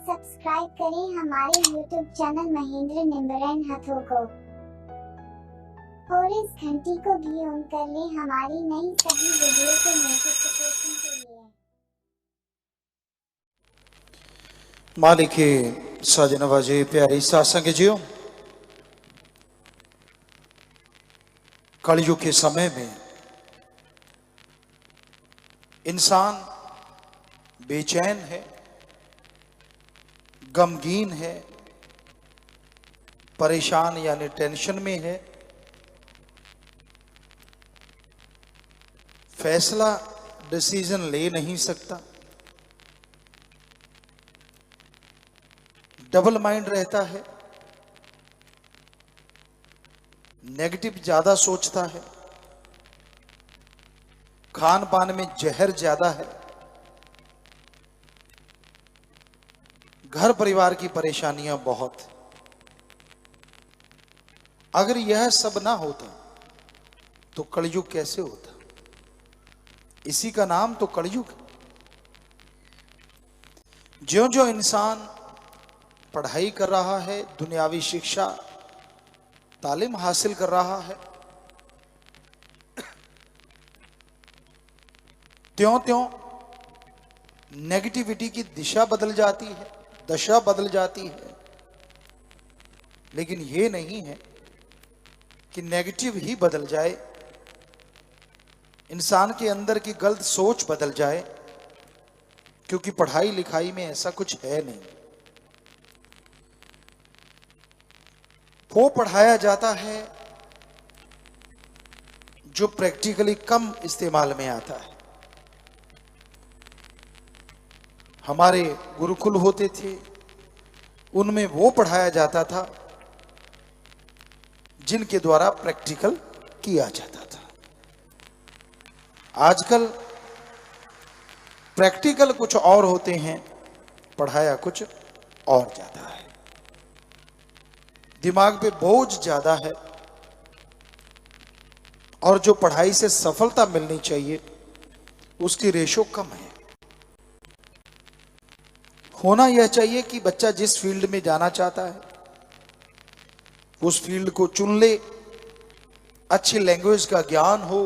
Subscribe करें हमारे YouTube channel Mahendra निम्बरन हथों को और इस घंटी को भी ऑन कर लें हमारी नई सभी वीडियो के नोटिफिकेशन के लिए। मालिके साजनवाजे प्यारे सत्संग जियो, कलयुग के समय में इंसान बेचैन है, गमगीन है, परेशान यानी टेंशन में है। फैसला डिसीजन ले नहीं सकता, डबल माइंड रहता है, नेगेटिव ज्यादा सोचता है, खान पान में जहर ज्यादा है, घर परिवार की परेशानियां बहुत। अगर यह सब ना होता तो कलयुग कैसे होता? इसी का नाम तो कलयुग। ज्यों ज्यों इंसान पढ़ाई कर रहा है, दुनियावी शिक्षा तालीम हासिल कर रहा है, त्यों त्यों नेगेटिविटी की दिशा बदल जाती है, दशा बदल जाती है। लेकिन यह नहीं है कि नेगेटिव ही बदल जाए, इंसान के अंदर की गलत सोच बदल जाए, क्योंकि पढ़ाई लिखाई में ऐसा कुछ है नहीं। वो पढ़ाया जाता है जो प्रैक्टिकली कम इस्तेमाल में आता है। हमारे गुरुकुल होते थे, उनमें वो पढ़ाया जाता था जिनके द्वारा प्रैक्टिकल किया जाता था। आजकल प्रैक्टिकल कुछ और होते हैं, पढ़ाया कुछ और जाता है। दिमाग पे बोझ ज्यादा है और जो पढ़ाई से सफलता मिलनी चाहिए उसकी रेशो कम है। होना यह चाहिए कि बच्चा जिस फील्ड में जाना चाहता है उस फील्ड को चुन ले, अच्छी लैंग्वेज का ज्ञान हो,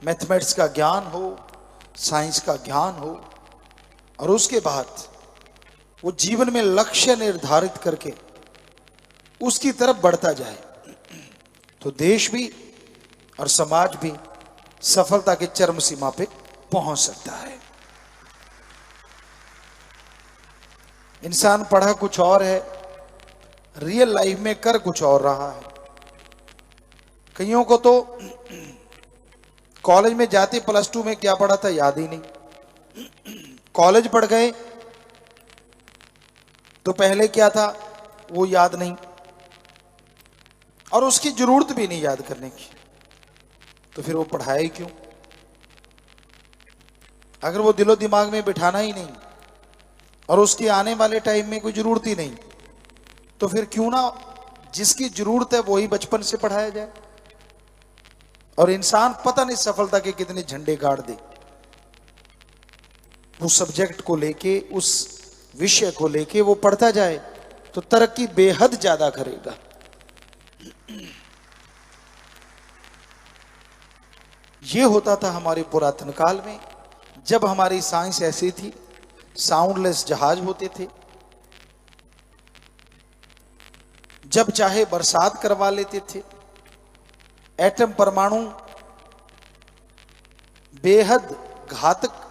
मैथमेटिक्स का ज्ञान हो, साइंस का ज्ञान हो, और उसके बाद वो जीवन में लक्ष्य निर्धारित करके उसकी तरफ बढ़ता जाए तो देश भी और समाज भी सफलता के चरम सीमा पे पहुंच सकता है। इंसान पढ़ा कुछ और है, रियल लाइफ में कर कुछ और रहा है। कईयों को तो कॉलेज में जाते प्लस 2 में क्या पढ़ा था याद ही नहीं, कॉलेज पढ़ गए तो पहले क्या था वो याद नहीं, और उसकी जरूरत भी नहीं याद करने की, तो फिर वो पढ़ाए क्यों? अगर वो दिलो दिमाग में बिठाना ही नहीं और उसके आने वाले टाइम में कोई जरूरत ही नहीं, तो फिर क्यों ना जिसकी जरूरत है वही बचपन से पढ़ाया जाए। और इंसान पता नहीं सफलता के कितने झंडे गाड़ दे, उस सब्जेक्ट को लेके, उस विषय को लेके वो पढ़ता जाए तो तरक्की बेहद ज्यादा करेगा। ये होता था हमारे पुरातन काल में, जब हमारी साइंस ऐसी थी, साउंडलेस जहाज होते थे, जब चाहे बरसात करवा लेते थे, एटम परमाणु बेहद घातक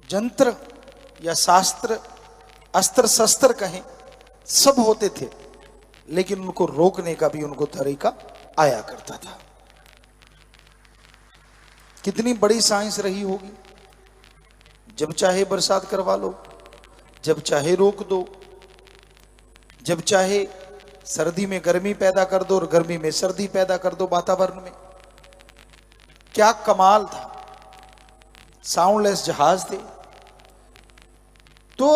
यंत्र या शास्त्र, अस्त्र शस्त्र कहें, सब होते थे, लेकिन उनको रोकने का भी उनको तरीका आया करता था। कितनी बड़ी साइंस रही होगी, जब चाहे बरसात करवा लो, जब चाहे रोक दो, जब चाहे सर्दी में गर्मी पैदा कर दो और गर्मी में सर्दी पैदा कर दो वातावरण में। क्या कमाल था, साउंडलेस जहाज थे। तो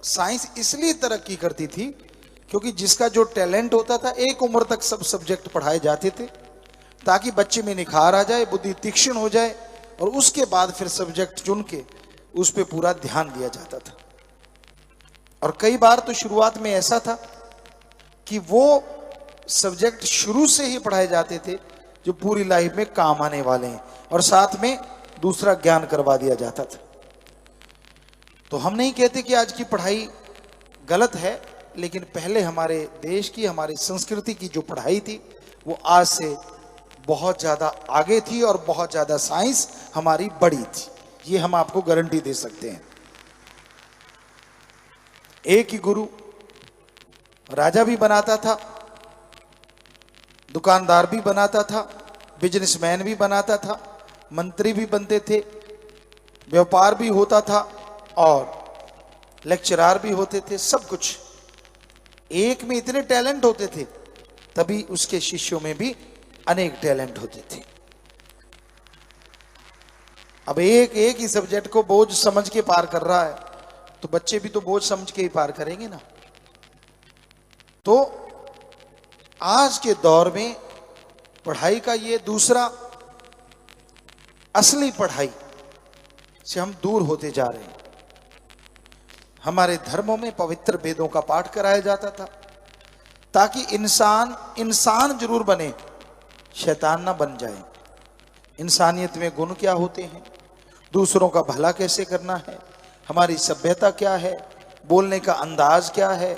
साइंस इसलिए तरक्की करती थी क्योंकि जिसका जो टैलेंट होता था, एक उम्र तक सब सब्जेक्ट पढ़ाए जाते थे ताकि बच्चे में निखार आ जाए, बुद्धि तीक्ष्ण हो जाए, और उसके बाद फिर सब्जेक्ट चुन के उस पे पूरा ध्यान दिया जाता था। और कई बार तो शुरुआत में ऐसा था कि वो सब्जेक्ट शुरू से ही पढ़ाए जाते थे जो पूरी लाइफ में काम आने वाले हैं, और साथ में दूसरा ज्ञान करवा दिया जाता था। तो हम नहीं कहते कि आज की पढ़ाई गलत है, लेकिन पहले हमारे देश की, हमारी संस्कृति की जो पढ़ाई थी वो आज से बहुत ज्यादा आगे थी और बहुत ज्यादा साइंस हमारी बड़ी थी, ये हम आपको गारंटी दे सकते हैं। एक ही गुरु राजा भी बनाता था, दुकानदार भी बनाता था, बिजनेसमैन भी बनाता था, मंत्री भी बनते थे, व्यापार भी होता था और लेक्चरार भी होते थे। सब कुछ एक में इतने टैलेंट होते थे, तभी उसके शिष्यों में भी अनेक टैलेंट होते थे। अब एक एक ही सब्जेक्ट को बोझ समझ के पार कर रहा है, तो बच्चे भी तो बोझ समझ के ही पार करेंगे ना। तो आज के दौर में पढ़ाई का ये दूसरा असली पढ़ाई से हम दूर होते जा रहे हैं। हमारे धर्मों में पवित्र वेदों का पाठ कराया जाता था ताकि इंसान इंसान जरूर बने, शैतान ना बन जाए। इंसानियत में गुण क्या होते हैं, दूसरों का भला कैसे करना है, हमारी सभ्यता क्या है, बोलने का अंदाज क्या है,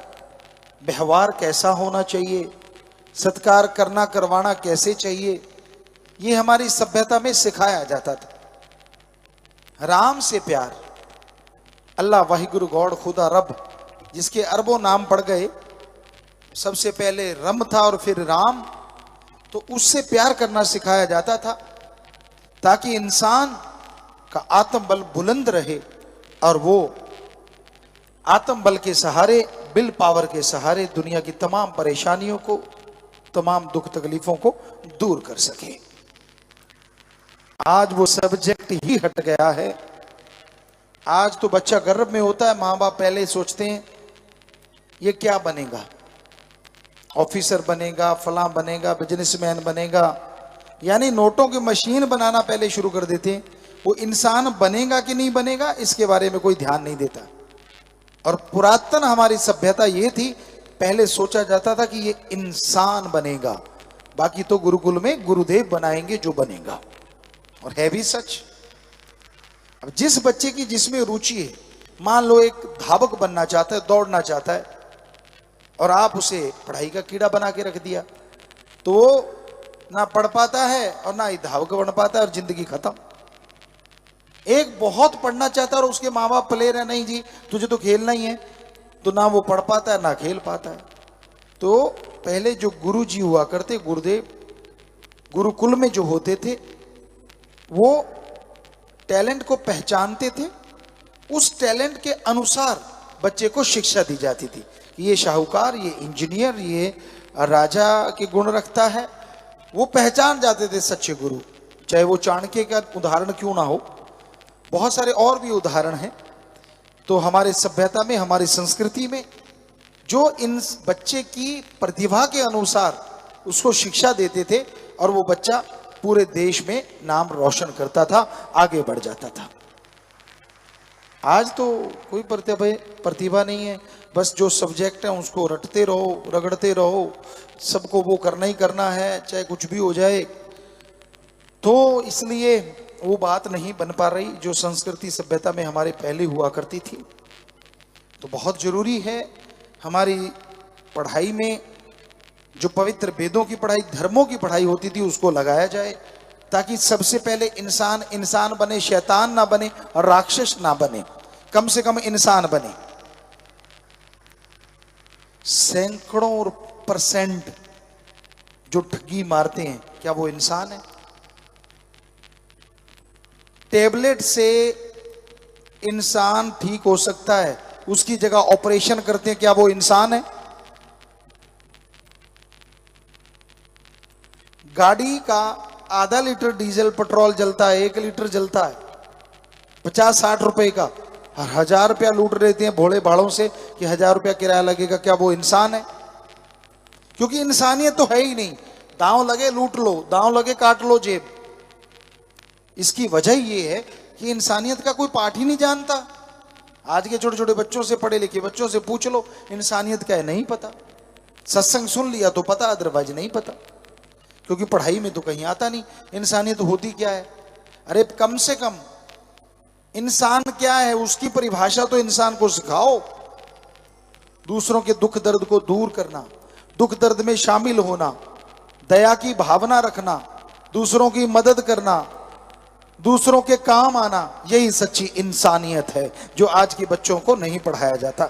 व्यवहार कैसा होना चाहिए, सत्कार करना करवाना कैसे चाहिए, ये हमारी सभ्यता में सिखाया जाता था। राम से प्यार, अल्लाह वाहिगुरु गॉड खुदा रब, जिसके अरबों नाम पड़ गए, सबसे पहले रम था और फिर राम, तो उससे प्यार करना सिखाया जाता था ताकि इंसान का आत्मबल बुलंद रहे और वो आत्मबल के सहारे, विल पावर के सहारे दुनिया की तमाम परेशानियों को, तमाम दुख तकलीफों को दूर कर सके। आज वो सब्जेक्ट ही हट गया है। आज तो बच्चा गर्भ में होता है, माँ बाप पहले सोचते हैं ये क्या बनेगा, ऑफिसर बनेगा, फलां बनेगा, बिजनेसमैन बनेगा, यानी नोटों की मशीन बनाना पहले शुरू कर देते हैं। वो इंसान बनेगा कि नहीं बनेगा इसके बारे में कोई ध्यान नहीं देता। और पुरातन हमारी सभ्यता ये थी, पहले सोचा जाता था कि ये इंसान बनेगा, बाकी तो गुरुकुल में गुरुदेव बनाएंगे जो बनेगा, और है भी सच। अब जिस बच्चे की जिसमें रुचि है, मान लो एक धावक बनना चाहता है, दौड़ना चाहता है, और आप उसे पढ़ाई का कीड़ा बना के रख दिया, तो वो ना पढ़ पाता है और ना ही धावक बन पाता है और जिंदगी खत्म। एक बहुत पढ़ना चाहता है और उसके माँ बाप प्लेयर है, नहीं जी तुझे तो खेलना ही है, तो ना वो पढ़ पाता है ना खेल पाता है। तो पहले जो गुरु जी हुआ करते, गुरुदेव, गुरुकुल में जो होते थे, वो टैलेंट को पहचानते थे, उस टैलेंट के अनुसार बच्चे को शिक्षा दी जाती थी कि ये शाहूकार, ये इंजीनियर, ये राजा के गुण रखता है। वो पहचान जाते थे सच्चे गुरु, चाहे वो चाणक्य का उदाहरण क्यों ना हो, बहुत सारे और भी उदाहरण हैं। तो हमारे सभ्यता में, हमारी संस्कृति में जो इन बच्चे की प्रतिभा के अनुसार उसको शिक्षा देते थे, और वो बच्चा पूरे देश में नाम रोशन करता था, आगे बढ़ जाता था। आज तो कोई प्रतिभा नहीं है, बस जो सब्जेक्ट है उसको रटते रहो, रगड़ते रहो, सबको वो करना ही करना है, चाहे कुछ भी हो जाए। तो इसलिए वो बात नहीं बन पा रही जो संस्कृति सभ्यता में हमारे पहले हुआ करती थी। तो बहुत जरूरी है हमारी पढ़ाई में जो पवित्र वेदों की पढ़ाई, धर्मों की पढ़ाई होती थी, उसको लगाया जाए, ताकि सबसे पहले इंसान इंसान बने, शैतान ना बने और राक्षस ना बने, कम से कम इंसान बने। सैकड़ों % जो ठगी मारते हैं, क्या वो इंसान है? टेबलेट से इंसान ठीक हो सकता है, उसकी जगह ऑपरेशन करते हैं, क्या वो इंसान है? गाड़ी का आधा लीटर डीजल पेट्रोल जलता है, 1 लीटर जलता है 50-60 रुपए का, और 1000 रुपया लूट लेते हैं भोले भाड़ों से कि 1000 रुपया किराया लगेगा, क्या वो इंसान है? क्योंकि इंसानियत तो है ही नहीं। दांव लगे लूट लो, दांव लगे काट लो जेब। इसकी वजह ये है कि इंसानियत का कोई पाठ ही नहीं जानता। आज के छोटे छोटे बच्चों से, पढ़े लिखे बच्चों से पूछ लो इंसानियत क्या है, नहीं पता। सत्संग सुन लिया तो पता, अदरवाइज नहीं पता, क्योंकि पढ़ाई में तो कहीं आता नहीं इंसानियत होती क्या है। अरे कम से कम इंसान क्या है उसकी परिभाषा तो इंसान को सिखाओ। दूसरों के दुख दर्द को दूर करना, दुख दर्द में शामिल होना, दया की भावना रखना, दूसरों की मदद करना, दूसरों के काम आना, यही सच्ची इंसानियत है जो आज के बच्चों को नहीं पढ़ाया जाता।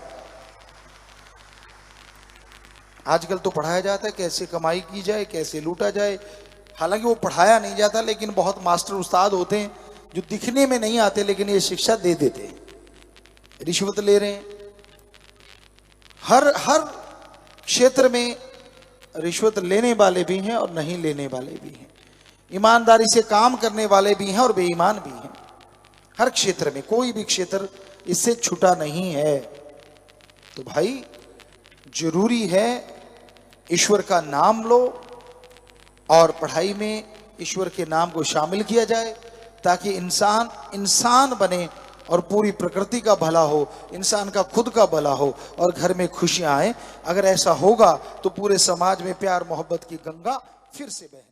आजकल तो पढ़ाया जाता है कैसे कमाई की जाए, कैसे लूटा जाए। हालांकि वो पढ़ाया नहीं जाता, लेकिन बहुत मास्टर उस्ताद होते हैं जो दिखने में नहीं आते लेकिन ये शिक्षा दे देते हैं। रिश्वत ले रहे हैं, हर क्षेत्र में रिश्वत लेने वाले भी हैं और नहीं लेने वाले भी हैं, ईमानदारी से काम करने वाले भी हैं और बेईमान भी हैं। हर क्षेत्र में, कोई भी क्षेत्र इससे छूटा नहीं है। तो भाई जरूरी है ईश्वर का नाम लो और पढ़ाई में ईश्वर के नाम को शामिल किया जाए, ताकि इंसान इंसान बने और पूरी प्रकृति का भला हो, इंसान का खुद का भला हो और घर में खुशियां आए। अगर ऐसा होगा तो पूरे समाज में प्यार मोहब्बत की गंगा फिर से बहे।